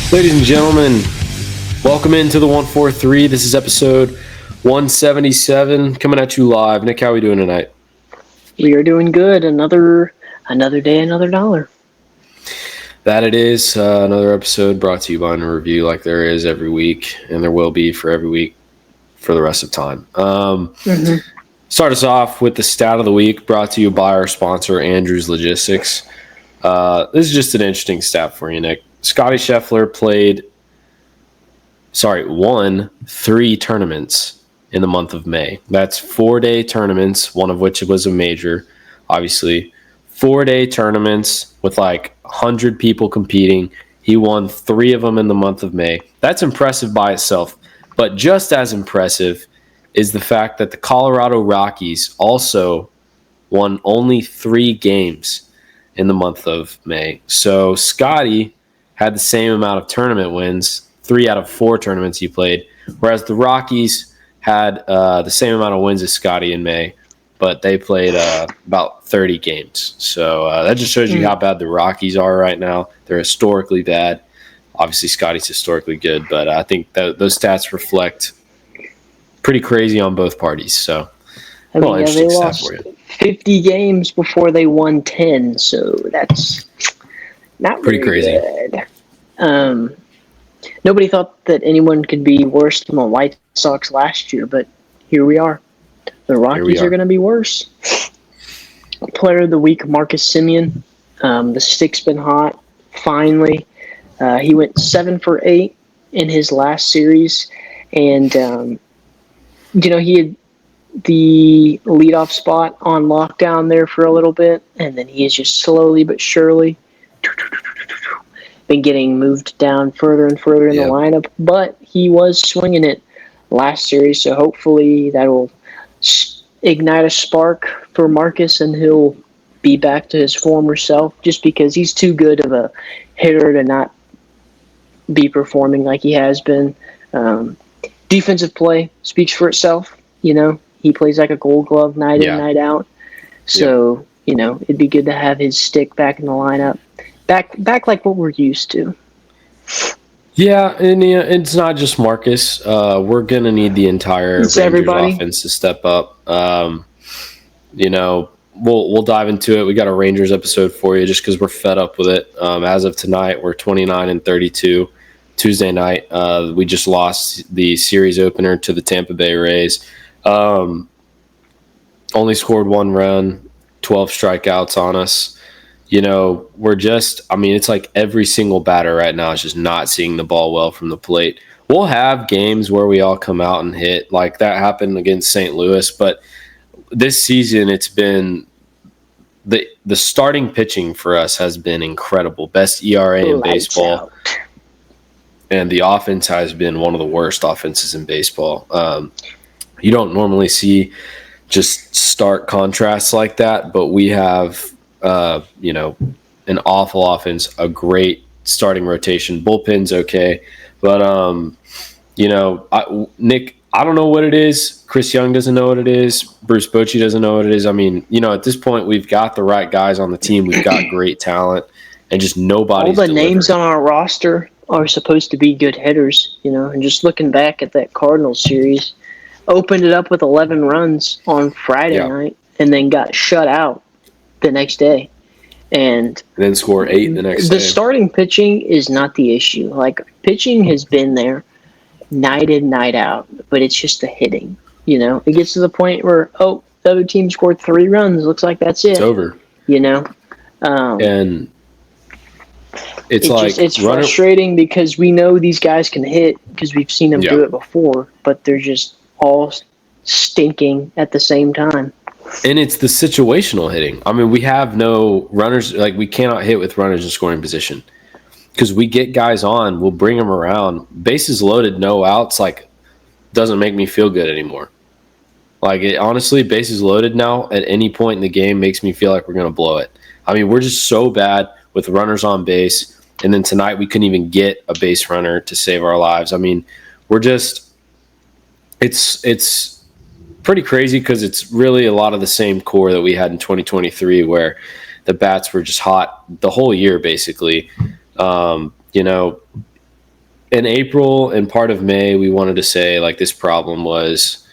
Ladies and gentlemen, welcome into the 143. This is episode 177 coming at you live. Nick, how are we doing tonight? We are doing good. Another day, another dollar. That it is. Another episode brought to you by a review like there is every week, and there will be for every week for the rest of time. Start us off with the stat of the week brought to you by our sponsor, Andrews Logistics. This is just an interesting stat for you, Nick. Scotty Scheffler won 3 tournaments in the month of May. That's 4-day tournaments, one of which was a major, obviously. 4-day tournaments with like 100 people competing. He won 3 of them in the month of May. That's impressive by itself. But just as impressive is the fact that the Colorado Rockies also won only 3 games in the month of May. So Scotty had the same amount of tournament wins, 3 out of 4 tournaments he played, whereas the Rockies had the same amount of wins as Scotty in May, but they played about 30 games. So that just shows you how bad the Rockies are right now. They're historically bad. Obviously, Scotty's historically good, but I think those stats reflect pretty crazy on both parties. So, they lost 50 games before they won 10, so that's not pretty crazy. Good. Nobody thought that anyone could be worse than the White Sox last year, but here we are. The Rockies are going to be worse. Player of the week, Marcus Semien. The stick's been hot. Finally, he went 7 for 8 in his last series, and he had the leadoff spot on lockdown there for a little bit, and then he is just slowly but surely been getting moved down further and further in the lineup, but he was swinging it last series, so hopefully that will ignite a spark for Marcus and he'll be back to his former self, just because he's too good of a hitter to not be performing like he has been. Defensive play speaks for itself. He plays like a Gold Glove night in, night out. So, it'd be good to have his stick back in the lineup. Back like what we're used to. Yeah, and it's not just Marcus. We're going to need the entire Rangers offense to step up. We'll dive into it. We got a Rangers episode for you just because we're fed up with it. As of tonight, we're 29-32. Tuesday night, we just lost the series opener to the Tampa Bay Rays. Only scored 1 run, 12 strikeouts on us. It's like every single batter right now is just not seeing the ball well from the plate. We'll have games where we all come out and hit, like that happened against St. Louis, but this season it's been the starting pitching for us has been incredible. Best ERA in baseball. And the offense has been one of the worst offenses in baseball. You don't normally see just stark contrasts like that, but we have an awful offense, a great starting rotation. Bullpen's okay, but Nick, I don't know what it is. Chris Young doesn't know what it is. Bruce Bochy doesn't know what it is. I mean, at this point, we've got the right guys on the team. We've got great talent, and just nobody's all the delivering. Names on our roster are supposed to be good hitters, and just looking back at that Cardinals series, opened it up with 11 runs on Friday night and then got shut out the next day. And then score 8 the next day. The starting pitching is not the issue. Like, pitching has been there night in, night out, but it's just the hitting. It gets to the point where, the other team scored 3 runs. Looks like that's it. It's over. And it's frustrating because we know these guys can hit because we've seen them do it before, but they're just all stinking at the same time. And it's the situational hitting. I mean, we have no runners. Like, we cannot hit with runners in scoring position because we get guys on, we'll bring them around. Bases loaded, no outs, like, doesn't make me feel good anymore. Like, honestly, bases loaded now at any point in the game makes me feel like we're going to blow it. I mean, we're just so bad with runners on base. And then tonight we couldn't even get a base runner to save our lives. I mean, we're just – it's pretty crazy because it's really a lot of the same core that we had in 2023 where the bats were just hot the whole year basically. in April and part of May, we wanted to say like this problem was,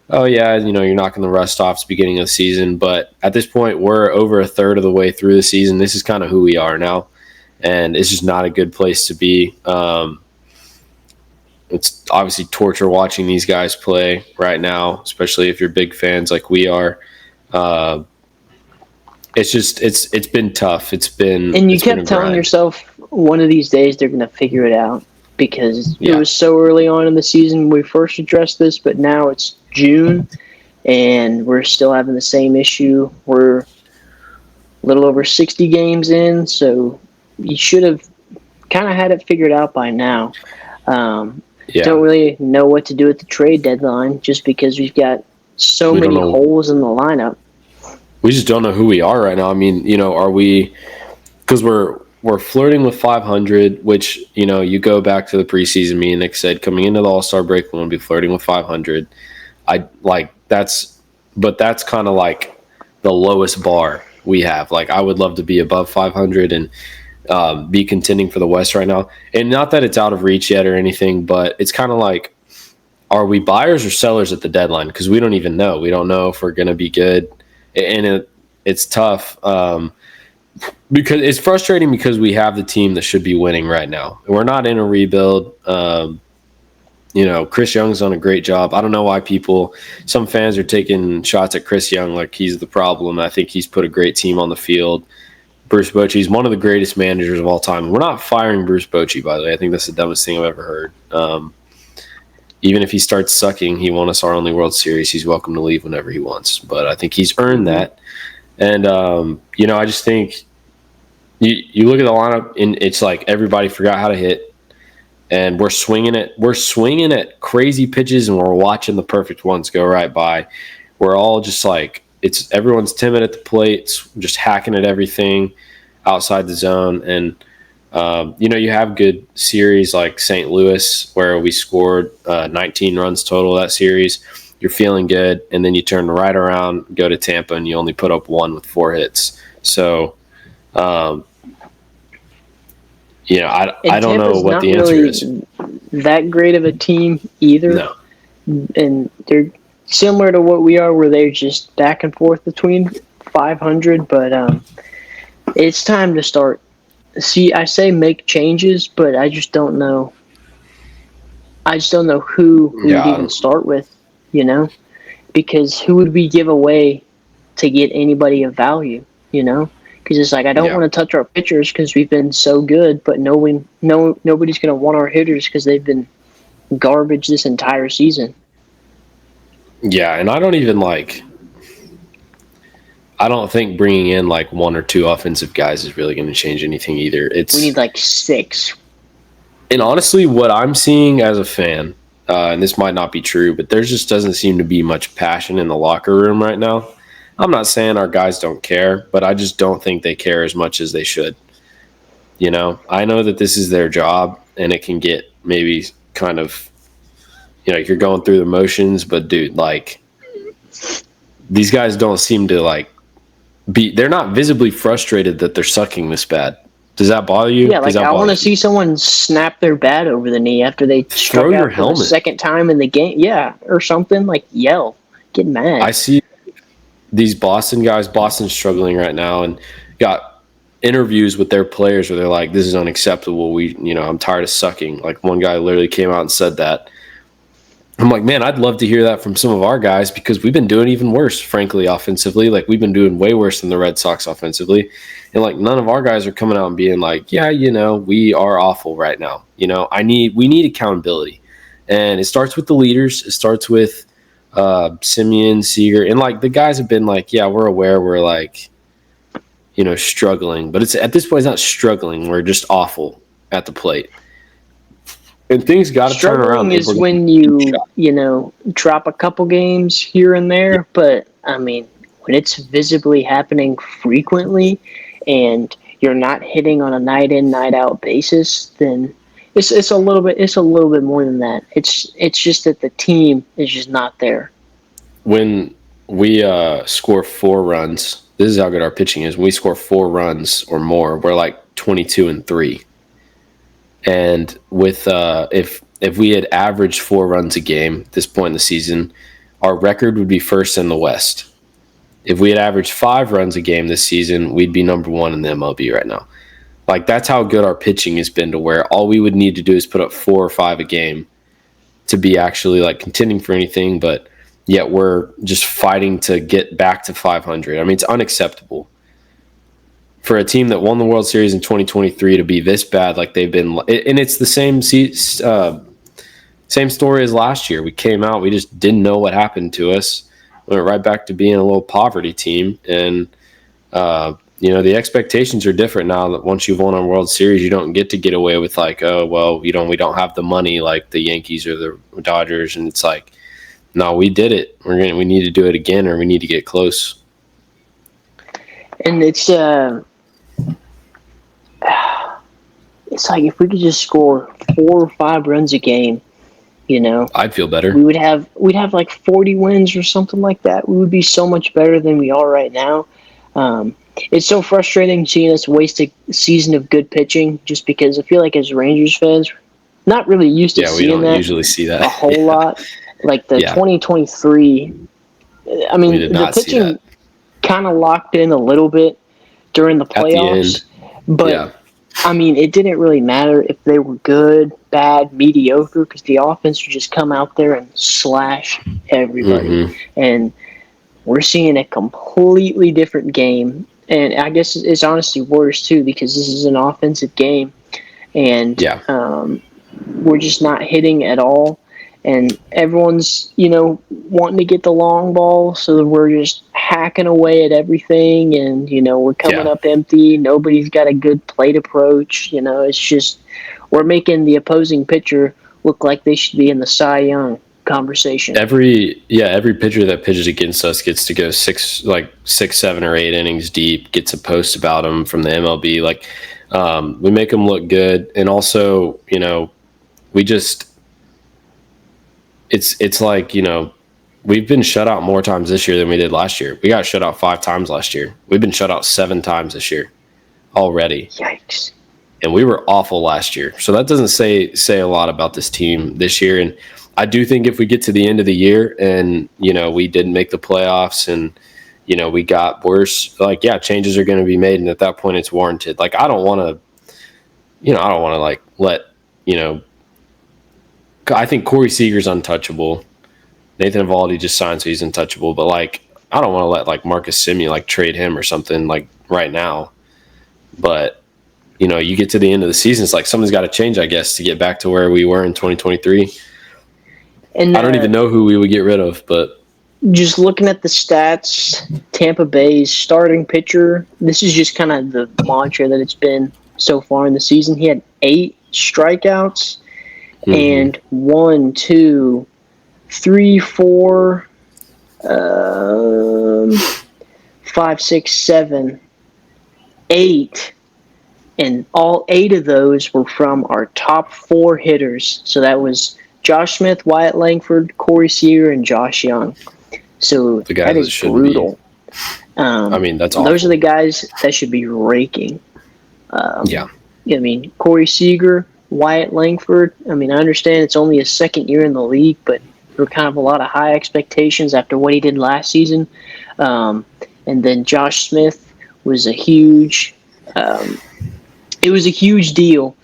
oh yeah, you're knocking the rust off. It's the beginning of the season, but at this point, we're over a third of the way through the season. This is kind of who we are now, and it's just not a good place to be. It's obviously torture watching these guys play right now, especially if you're big fans like we are. It's been tough. And you kept telling yourself one of these days they're going to figure it out because it was so early on in the season when we first addressed this, but now it's June and we're still having the same issue. We're a little over 60 games in, so you should have kind of had it figured out by now. Don't really know what to do at the trade deadline just because we've got so many holes in the lineup. We just don't know who we are right now. I mean, are we – because we're flirting with 500, which, you go back to the preseason, me and Nick said coming into the All-Star break, we want to be flirting with 500. That's kind of like the lowest bar we have. Like, I would love to be above 500 and be contending for the West right now. And not that it's out of reach yet or anything, but it's kind of like, are we buyers or sellers at the deadline? Because we don't even know. We don't know if we're going to be good. And it's tough because it's frustrating because we have the team that should be winning right now. We're not in a rebuild. Chris Young's done a great job. I don't know why some fans are taking shots at Chris Young like he's the problem. I think he's put a great team on the field. Bruce Bochy's one of the greatest managers of all time. We're not firing Bruce Bochy, by the way. I think that's the dumbest thing I've ever heard. Even if he starts sucking, he won us our only World Series. He's welcome to leave whenever he wants. But I think he's earned that. And, I just think you look at the lineup, and it's like everybody forgot how to hit. And we're swinging at crazy pitches, and we're watching the perfect ones go right by. We're all just like everyone's timid at the plate, just hacking at everything outside the zone. And you have good series like St. Louis where we scored 19 runs total that series. You're feeling good, and then you turn right around, go to Tampa, and you only put up 1 with 4 hits. So, I don't know what the answer is. That great of a team either. No. And they're similar to what we are, where they're just back and forth between 500. But it's time to start. See, I say make changes, but I just don't know. I just don't know who we'd even start with, because who would we give away to get anybody of value, Because it's like I don't want to touch our pitchers because we've been so good, but nobody's going to want our hitters because they've been garbage this entire season. Yeah, and I don't think bringing in like 1 or 2 offensive guys is really going to change anything either. We need like 6. And honestly, what I'm seeing as a fan, and this might not be true, but there just doesn't seem to be much passion in the locker room right now. I'm not saying our guys don't care, but I just don't think they care as much as they should. I know that this is their job, and it can get maybe kind of, you're going through the motions, but dude, like, these guys don't seem to they're not visibly frustrated that they're sucking this bad. Does that bother you? Yeah, I want to see someone snap their bat over the knee after they struck out for the second time in the game. Yeah, or something, yell, get mad. I see these Boston's struggling right now, and got interviews with their players where they're like, this is unacceptable. I'm tired of sucking. Like, one guy literally came out and said that. I'm like, man, I'd love to hear that from some of our guys because we've been doing even worse, frankly, offensively. Like, we've been doing way worse than the Red Sox offensively. And, none of our guys are coming out and being like, yeah, we are awful right now. We need accountability. And it starts with the leaders. It starts with Simeon, Seager. And, the guys have been like, yeah, we're aware we're, struggling. But at this point, it's not struggling. We're just awful at the plate. And things got to turn around. Struggling is when you drop a couple games here and there. But, I mean, when it's visibly happening frequently and you're not hitting on a night in, night out basis, then it's a little bit more than that. It's just that the team is just not there. When we score 4 runs, this is how good our pitching is. When we score 4 runs or more, we're 22-3. And with if we had averaged 4 runs a game at this point in the season, our record would be first in the West. If we had averaged 5 runs a game this season, we'd be number 1 in the MLB right now. Like, that's how good our pitching has been, to where all we would need to do is put up 4 or 5 a game to be actually like contending for anything, but yet we're just fighting to get back to 500. I mean, it's unacceptable for a team that won the World Series in 2023 to be this bad like they've been. And it's the same story as last year. We came out, we just didn't know what happened to us. We went right back to being a little poverty team. And, the expectations are different now that once you've won a World Series, you don't get away with like, oh, well, we don't have the money like the Yankees or the Dodgers. And it's like, no, we did it. We need to do it again, or we need to get close. And it's like if we could just score 4 or 5 runs a game, I'd feel better. We'd have like 40 wins or something like that. We would be so much better than we are right now. It's so frustrating seeing us waste a season of good pitching, just because I feel like as Rangers fans, not really used to seeing that. We don't usually see that a whole lot. Like the 2023, I mean, the pitching kind of locked in a little bit during the playoffs, but I mean, it didn't really matter if they were good, bad, mediocre, because the offense would just come out there and slash everybody. Mm-hmm. And we're seeing a completely different game. And I guess it's honestly worse, too, because this is an offensive game. And we're just not hitting at all. And everyone's, wanting to get the long ball, so we're just hacking away at everything. And, we're coming up empty. Nobody's got a good plate approach. It's just we're making the opposing pitcher look like they should be in the Cy Young conversation. Every pitcher that pitches against us gets to go 6, 7 or 8 innings deep, gets a post about them from the MLB. Like, we make them look good. And also, we just, it's like, we've been shut out more times this year than we did last year. We got shut out 5 times last year. We've been shut out 7 times this year already. Yikes. And we were awful last year. So that doesn't say a lot about this team this year. And I do think if we get to the end of the year and, we didn't make the playoffs and, we got worse, changes are going to be made. And at that point it's warranted. Like, I don't want to, let, I think Corey Seager's untouchable. Nathan Eovaldi just signed, so he's untouchable. But, I don't want to let, Marcus Semien, trade him or something, right now. But, you get to the end of the season, it's like something's got to change, I guess, to get back to where we were in 2023. And I don't even know who we would get rid of, but just looking at the stats, Tampa Bay's starting pitcher, this is just kind of the mantra that it's been so far in the season. He had 8 strikeouts and 1, 2, 3, 4, 5, 6, 7, 8. And all 8 of those were from our top 4 hitters. So that was Josh Smith, Wyatt Langford, Corey Seager, and Josh Young. So that is brutal. That's awful. Those are the guys that should be raking. Corey Seager, Wyatt Langford. I understand it's only his second year in the league, but there were kind of a lot of high expectations after what he did last season. And then Josh Smith was a huge deal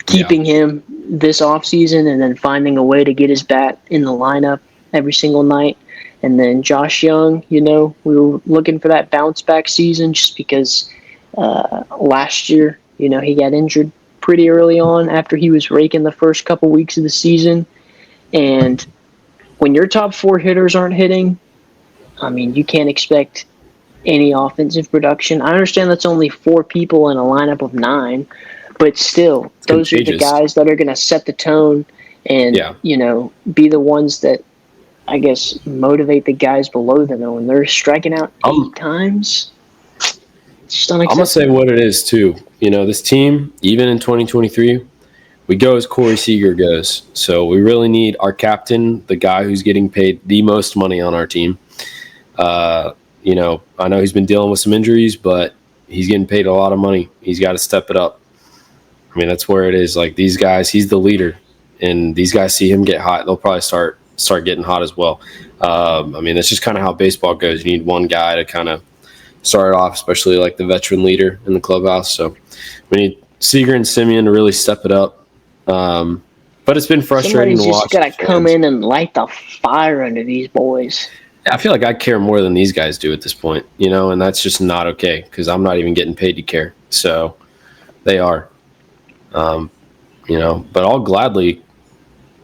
keeping him this offseason and then finding a way to get his bat in the lineup every single night. And then Josh Young, we were looking for that bounce back season just because last year, he got injured pretty early on after he was raking the first couple weeks of the season. And when your top 4 hitters aren't hitting, you can't expect any offensive production. I understand that's only 4 people in a lineup of 9, but still, those are the guys that are going to set the tone and, be the ones that, I guess, motivate the guys below them. And when they're striking out 8 times, it's just unacceptable. I'm going to say what it is, too. This team, even in 2023, we go as Corey Seager goes. So we really need our captain, the guy who's getting paid the most money on our team. I know he's been dealing with some injuries, but he's getting paid a lot of money. He's got to step it up. I mean, that's where it is. Like these guys, he's the leader, and these guys see him get hot, they'll probably start getting hot as well. I mean, that's just kind of how baseball goes. You need one guy to kind of start it off, especially like the veteran leader in the clubhouse. So we need Seager and Simeon to really step it up. But it's been frustrating to watch. Somebody's just got to come in and light the fire under these boys. I feel like I care more than these guys do at this point, you know, and that's just not okay because I'm not even getting paid to care. So they are, you know, but I'll gladly,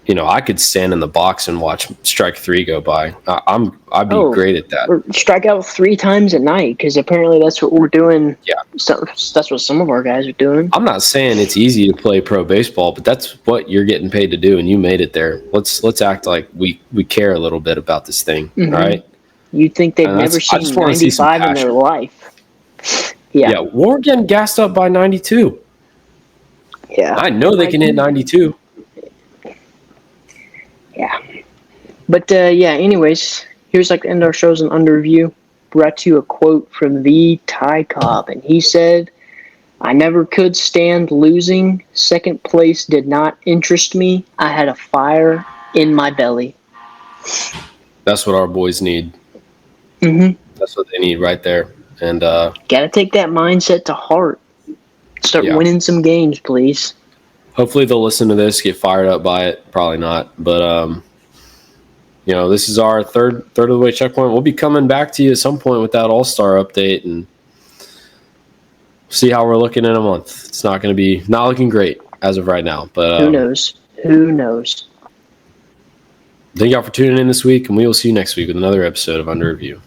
you know, I could stand in the box and watch strike 3 go by. I'd be great at that. Or strike out 3 times at night because apparently that's what we're doing. Yeah. So that's what some of our guys are doing. I'm not saying it's easy to play pro baseball, but that's what you're getting paid to do, and you made it there. Let's act like we care a little bit about this thing, Mm-hmm. right? You'd think they've never seen 95 in their life. Yeah, we're getting gassed up by 92. Yeah. I know they can hit 92. Yeah. But, anyways, here's like the end of our shows in under review. Brought to you a quote from the Ty Cobb, and he said, "I never could stand losing. Second place did not interest me. I had a fire in my belly." That's what our boys need. Mm-hmm. That's what they need right there. And gotta take that mindset to heart. Start winning some games, please. Hopefully they'll listen to this, get fired up by it. Probably not, but you know, this is our third of the way checkpoint. We'll be coming back to you at some point with that All-Star update and see how we're looking in a month. It's not looking great as of right now, but who knows? Who knows? Thank y'all for tuning in this week, and we will see you next week with another episode of Under Review.